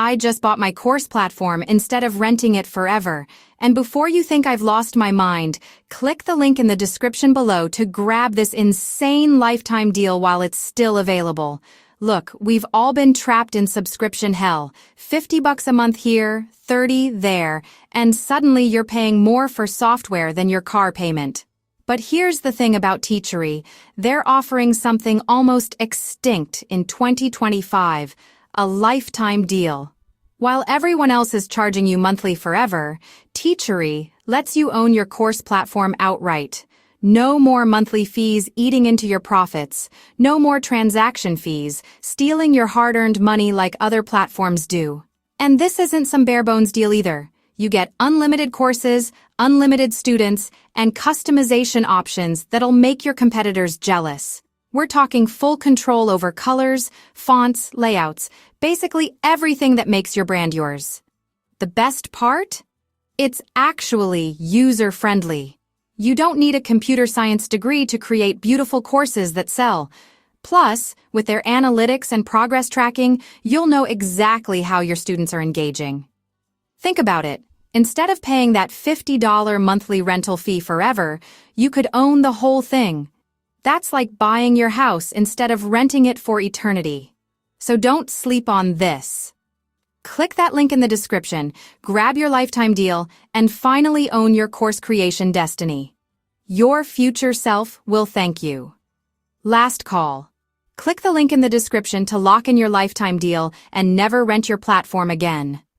I just bought my course platform instead of renting it forever. And before you think I've lost my mind, click the link in the description below to grab this insane lifetime deal while it's still available. Look, we've all been trapped in subscription hell. $50 a month here, $30 there, and suddenly you're paying more for software than your car payment. But here's the thing about Teachery. They're offering something almost extinct in 2025, a lifetime deal. While everyone else is charging you monthly forever, Teachery lets you own your course platform outright. No more monthly fees eating into your profits. No more transaction fees, stealing your hard-earned money like other platforms do. And this isn't some bare-bones deal either. You get unlimited courses, unlimited students, and customization options that'll make your competitors jealous. We're talking full control over colors, fonts, layouts, basically everything that makes your brand yours. The best part? It's actually user-friendly. You don't need a computer science degree to create beautiful courses that sell. Plus, with their analytics and progress tracking, you'll know exactly how your students are engaging. Think about it. Instead of paying that $50 monthly rental fee forever, you could own the whole thing. That's like buying your house instead of renting it for eternity. So don't sleep on this. Click that link in the description, grab your lifetime deal, and finally own your course creation destiny. Your future self will thank you. Last call. Click the link in the description to lock in your lifetime deal and never rent your platform again.